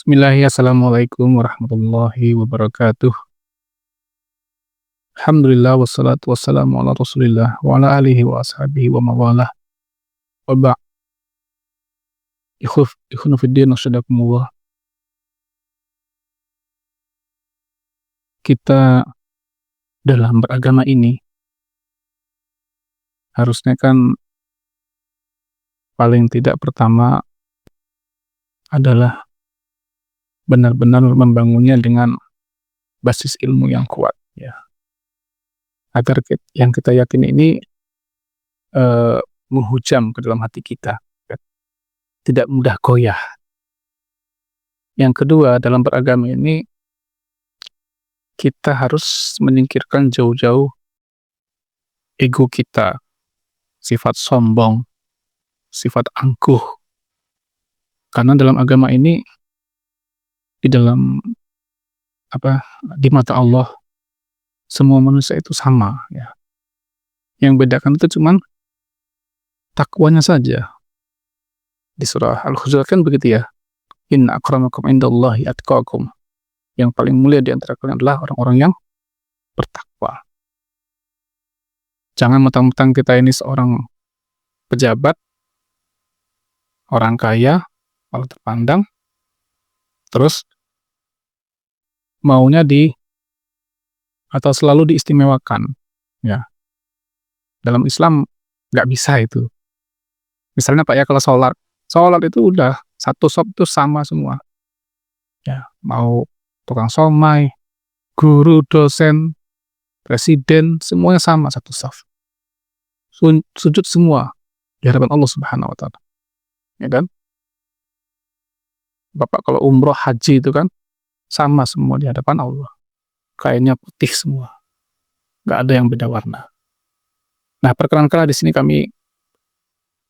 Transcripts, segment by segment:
Bismillahirrahmanirrahim. Assalamualaikum warahmatullahi wabarakatuh. Alhamdulillah wassalatu wassalamu ala Rasulillah wa ala alihi wa ashabihi wa mawalah. Wa ba' ikhwanu fiddin asyhadakumullah. Kita dalam beragama ini harusnya kan paling tidak pertama adalah benar-benar membangunnya dengan basis ilmu yang kuat, ya. Agar yang kita yakini ini menghujam ke dalam hati kita, ya. Tidak mudah goyah. Yang kedua, dalam beragama ini kita harus menyingkirkan jauh-jauh ego kita, sifat sombong, sifat angkuh. Karena dalam agama ini, di mata Allah semua manusia itu sama, ya. Yang bedakan itu cuman takwanya saja. Di surah Al-Hujurat kan begitu, ya. Inna akramakum indallahi atqakum. Yang paling mulia di antara kalian adalah orang-orang yang bertakwa. Jangan mentang-mentang kita ini seorang pejabat, orang kaya, kalau terpandang, terus maunya atau selalu diistimewakan, ya. Dalam Islam nggak bisa itu. Misalnya Pak ya, kalau sholat itu udah satu shop itu sama semua, ya. Mau tukang somai, guru, dosen, presiden, semuanya sama satu shop. Sujud semua di hadapan Allah Subhanahu wa Ta'ala, ya kan? Bapak kalau umroh haji itu kan sama semua di hadapan Allah. Kainnya putih semua. Nggak ada yang beda warna. Nah, perkenankanlah di sini kami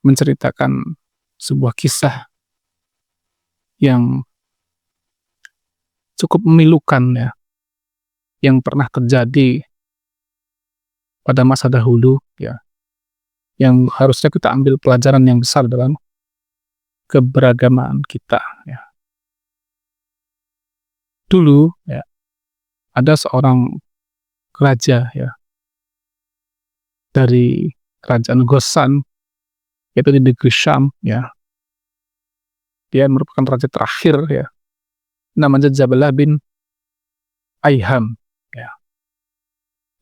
menceritakan sebuah kisah yang cukup memilukan, ya. Yang pernah terjadi pada masa dahulu, ya. Yang harusnya kita ambil pelajaran yang besar dalam keberagaman kita, ya. Dulu, ya, ada seorang raja, ya, dari kerajaan Ghassan, yaitu di negeri Syam, ya. Dia merupakan raja terakhir, ya. Namanya Jabalah bin Ayham, ya.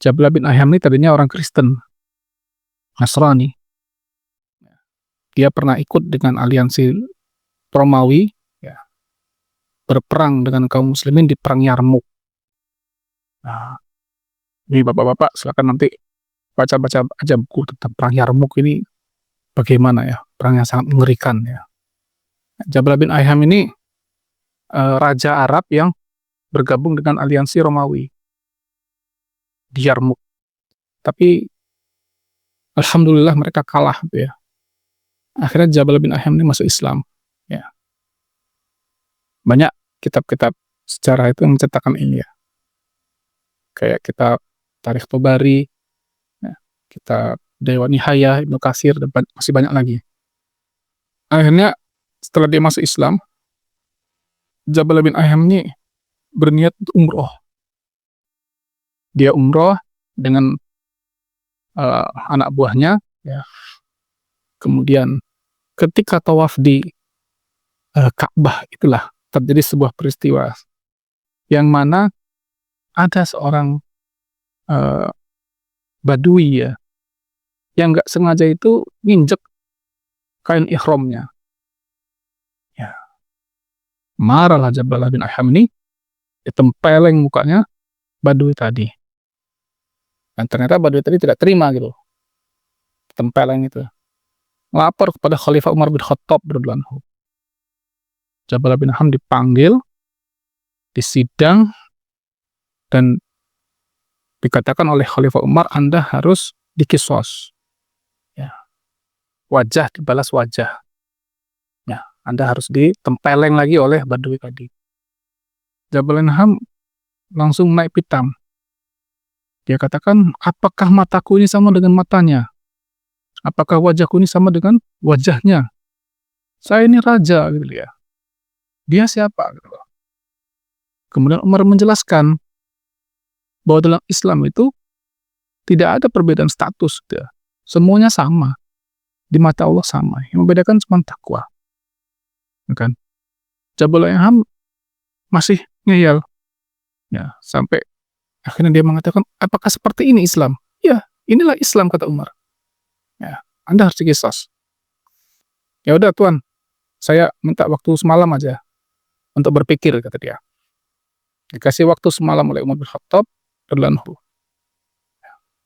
Jabalah bin Ayham ini tadinya orang Kristen, Nasrani. Dia pernah ikut dengan aliansi Romawi, ya, berperang dengan kaum muslimin di perang Yarmuk. Nah, ini bapak-bapak silakan nanti baca-baca aja buku tentang perang Yarmuk ini bagaimana, ya, perang yang sangat mengerikan, ya. Jabalah bin Ayham ini raja Arab yang bergabung dengan aliansi Romawi di Yarmuk. Tapi alhamdulillah mereka kalah, gitu, ya. Akhirnya Jabalah bin Ayham ini masuk Islam, ya. Banyak kitab-kitab sejarah itu yang menceritakan ini, ya. Kayak kitab Tarikh Tobari, ya, kitab Dewan Nihayah, Ibnu Katsir, dan masih banyak lagi. Akhirnya setelah dia masuk Islam, Jabalah bin Ayham ini berniat untuk umroh. Dia umroh dengan anak buahnya, ya. Kemudian ketika tawaf di Ka'bah, itulah terjadi sebuah peristiwa yang mana ada seorang Badui, ya, yang nggak sengaja itu nginjek kain ihramnya, ya. Marahlah Jabalah bin Ayham ini, ditempeleng mukanya Badui tadi. Dan ternyata Badui tadi tidak terima, gitu, tempeleng itu. Lapor kepada Khalifah Umar bin Khattab radhiyallahu anhu. Jabalah bin Ayham dipanggil, disidang, dan dikatakan oleh Khalifah Umar, Anda harus dikisos, ya. Wajah dibalas wajah, ya. Anda harus ditempeleng lagi oleh Badui tadi. Jabalah bin Ayham langsung naik pitam. Dia katakan, apakah mataku ini sama dengan matanya? Apakah wajahku ini sama dengan wajahnya? Saya ini raja, gitu, ya. Dia siapa, gitu. Kemudian Umar menjelaskan bahwa dalam Islam itu tidak ada perbedaan status, gitu ya. Semuanya sama, di mata Allah sama. Yang membedakan cuma takwa, ya kan? Jabal Ayham masih ngeyel, ya, sampai akhirnya dia mengatakan, apakah seperti ini Islam? Ya, inilah Islam, kata Umar. Ya, Anda harus dikisos. Ya udah Tuan, saya minta waktu semalam aja untuk berpikir, kata dia. Dikasih waktu semalam oleh Umar bin Khattab radhiyallahu anhu.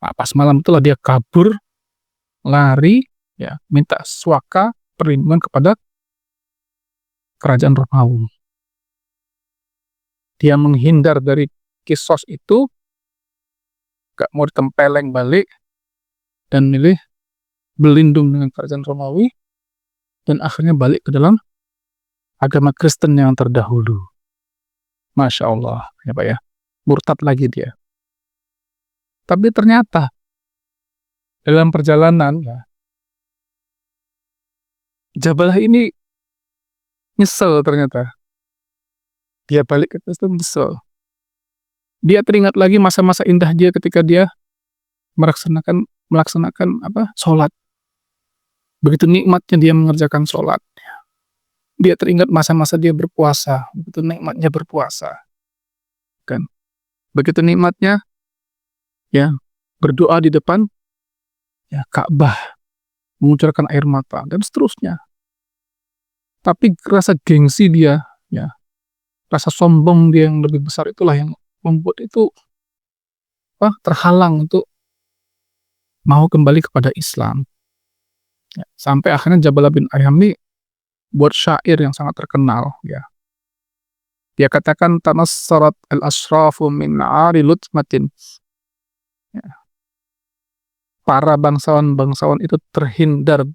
Nah, pas malam itulah dia kabur, lari, ya, minta suaka perlindungan kepada kerajaan Romawi. Dia menghindar dari kisos itu, gak mau ditempeleng balik, dan milih berlindung dengan kerajaan Romawi, dan akhirnya balik ke dalam agama Kristen yang terdahulu. Masya Allah, ya Pak ya. Murtad lagi dia. Tapi ternyata dalam perjalanan, ya, Jabalah ini nyesel ternyata. Dia balik ke Kristen nyesel. Dia teringat lagi masa-masa indah dia ketika dia melaksanakan sholat. Begitu nikmatnya dia mengerjakan sholat. Dia teringat masa-masa dia berpuasa. Begitu nikmatnya berpuasa. Kan? Begitu nikmatnya, ya, berdoa di depan, ya, Ka'bah, mengucurkan air mata, dan seterusnya. Tapi rasa gengsi dia, ya, rasa sombong dia yang lebih besar itulah yang membuat itu terhalang untuk mau kembali kepada Islam. Ya, sampai akhirnya Jabalah bin Ayham ini buat syair yang sangat terkenal, ya. Dia katakan tanassarat al-asrafu min 'ari lutmatin. Ya. Para bangsawan-bangsawan itu terhindar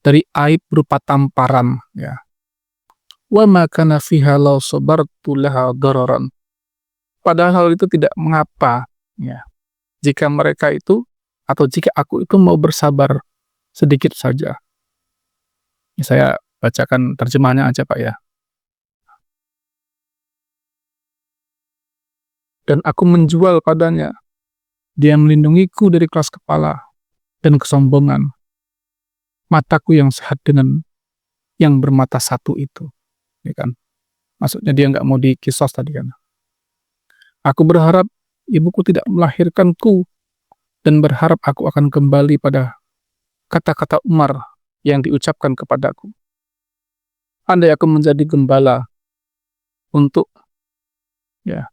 dari aib berupa tamparan, ya. Wa ma kana fiha law sabartu laha dararan. Padahal hal itu tidak mengapa, ya, jika mereka itu atau jika aku itu mau bersabar sedikit saja. Ya, saya bacakan terjemahnya aja Pak ya. Dan aku menjual padanya, dia melindungiku dari keras kepala dan kesombongan. Mataku yang sehat dengan yang bermata satu itu, ya kan? Maksudnya dia nggak mau dikisos tadi kan. Aku berharap ibuku tidak melahirkanku dan berharap aku akan kembali pada kata-kata Umar yang diucapkan kepadaku. Andai aku menjadi gembala untuk, ya,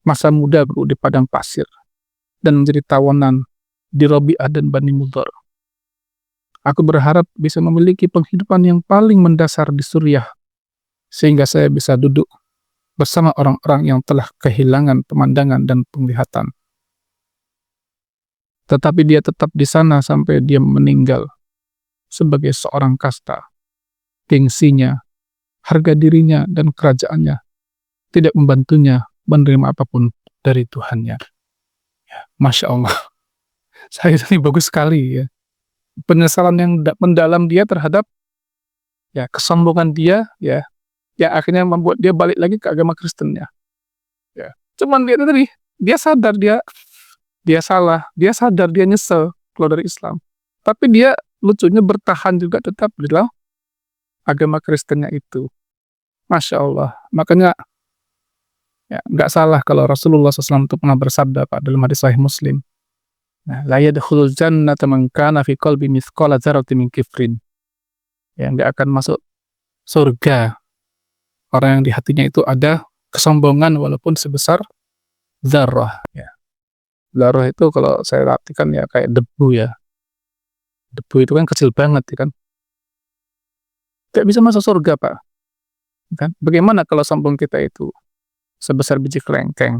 masa muda di padang pasir dan menjadi tawanan di Rabi'ah dan Bani Mudhar. Aku berharap bisa memiliki penghidupan yang paling mendasar di Suriah sehingga saya bisa duduk bersama orang-orang yang telah kehilangan pemandangan dan penglihatan. Tetapi dia tetap di sana sampai dia meninggal sebagai seorang kasta. Gengsinya, harga dirinya, dan kerajaannya tidak membantunya menerima apapun dari Tuhannya. Ya, Masya Allah. Saya ini bagus sekali ya. Penyesalan yang mendalam dia terhadap, ya, kesombongan dia, ya, yang akhirnya membuat dia balik lagi ke agama Kristennya. Ya. Cuman dia tadi, dia sadar dia salah, dia sadar dia nyesel keluar dari Islam. Tapi dia lucunya bertahan juga tetap di dalam agama Kristennya itu. Masya Allah. Makanya, ya, nggak salah kalau Rasulullah SAW itu pernah bersabda Pak dalam hadis Sahih Muslim. Nah, la yadkhulul jannata man kana fi qalbi mithqala dzarratin min kibrin. Ya, nggak akan masuk surga orang yang di hatinya itu ada kesombongan walaupun sebesar zarrah. Ya. Zarrah itu kalau saya artikan ya kayak debu ya. Debu itu kan kecil banget ya kan. Tidak bisa masuk surga Pak. Kan? Bagaimana kalau sombong kita itu sebesar biji kelengkeng,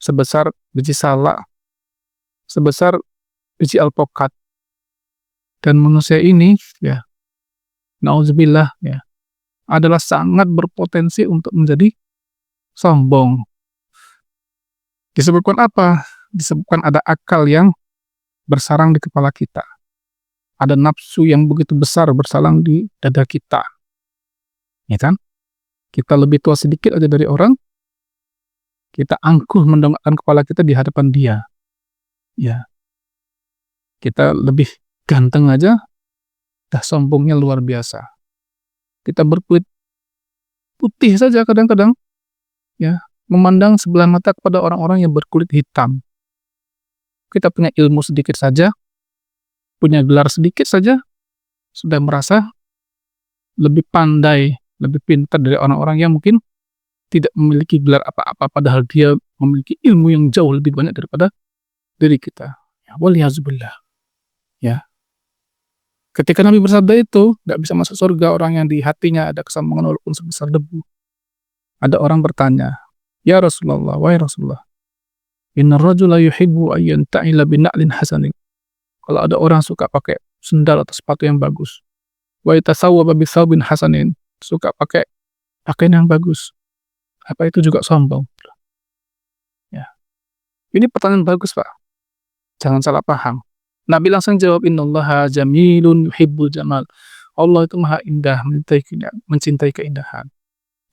sebesar biji salak, sebesar biji alpukat, dan manusia ini, ya, nauzubillah, ya, adalah sangat berpotensi untuk menjadi sombong. Disebabkan apa? Disebabkan ada akal yang bersarang di kepala kita. Ada nafsu yang begitu besar bersarang di dada kita. Ya kan? Kita lebih tua sedikit aja dari orang, kita angkuh mendongakkan kepala kita di hadapan dia. Ya, kita lebih ganteng aja, dah sombongnya luar biasa. Kita berkulit putih saja kadang-kadang, ya, memandang sebelah mata kepada orang-orang yang berkulit hitam. Kita punya ilmu sedikit saja, punya gelar sedikit saja, sudah merasa lebih pandai, lebih pintar dari orang-orang yang mungkin tidak memiliki gelar apa-apa, padahal dia memiliki ilmu yang jauh lebih banyak daripada diri kita. Ya, waliyazubillah. Ya. Ketika Nabi bersabda itu, nggak bisa masuk surga orang yang di hatinya ada kesombongan walaupun sebesar debu. Ada orang bertanya, "Ya Rasulullah, wahai Rasulullah, inna rajula yuhibbu ayyan ta'ila bina'lin hasanin." Kalau ada orang suka pakai sendal atau sepatu yang bagus, wa yatasawwaba bisawbin hasanin, suka pakai pakaian yang bagus, apa itu juga sombong? Ya. Ini pertanyaan bagus, Pak. Jangan salah paham. Nabi langsung jawab, innallaha jamilun yuhibbul jamal. Allah itu maha indah, mencintai keindahan.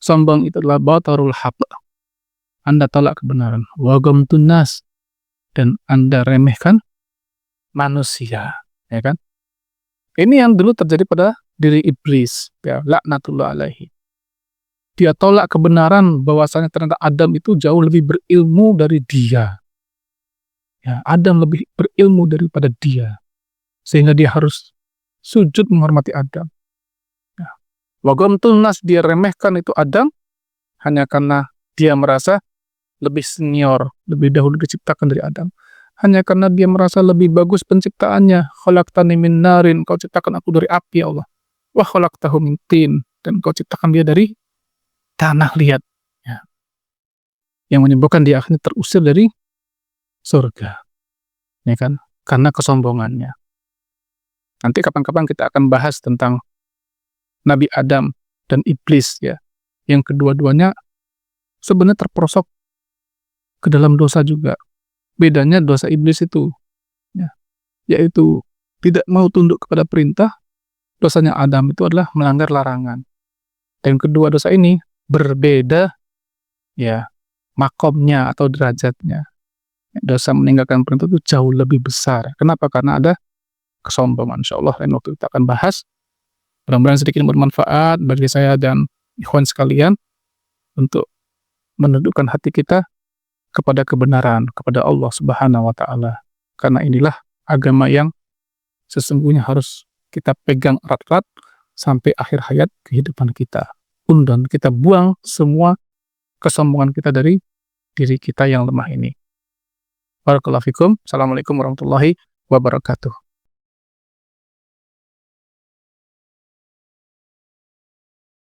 Sombong itu adalah batarul haq. Anda tolak kebenaran. Wa ghamtun nas, dan Anda remehkan manusia, ya kan? Ini yang dulu terjadi pada diri iblis, ya, laknatullah alaihi. Dia tolak kebenaran bahwasanya ternyata Adam itu jauh lebih berilmu dari dia. Ya, Adam lebih berilmu daripada dia, sehingga dia harus sujud menghormati Adam. Ya. Wa ghamtun nas, dia remehkan itu Adam hanya karena dia merasa lebih senior, lebih dahulu diciptakan dari Adam. Hanya karena dia merasa lebih bagus penciptaannya. Khalaqtani min narin, kau ciptakan aku dari api, ya Allah. Wa khalaqtahu min tin, dan kau ciptakan dia dari tanah liat. Ya. Yang menyebabkan dia akhirnya terusir dari surga. Ya kan? Karena kesombongannya. Nanti kapan-kapan kita akan bahas tentang Nabi Adam dan iblis, ya. Yang kedua-duanya sebenarnya terperosok ke dalam dosa juga. Bedanya dosa iblis itu, ya, yaitu tidak mau tunduk kepada perintah. Dosanya Adam itu adalah melanggar larangan. Dan kedua dosa ini berbeda, ya, makomnya atau derajatnya. Dosa meninggalkan perintah itu jauh lebih besar. Kenapa? Karena ada kesombongan. Insyaallah lain waktu kita akan bahas. Mudah-mudahan sedikit bermanfaat bagi saya dan ikhwan sekalian untuk menundukkan hati kita kepada kebenaran, kepada Allah Subhanahu wa Ta'ala. Karena inilah agama yang sesungguhnya harus kita pegang erat-erat sampai akhir hayat kehidupan kita. Dan kita buang semua kesombongan kita dari diri kita yang lemah ini. Barakallahu fikum. Assalamualaikum warahmatullahi wabarakatuh.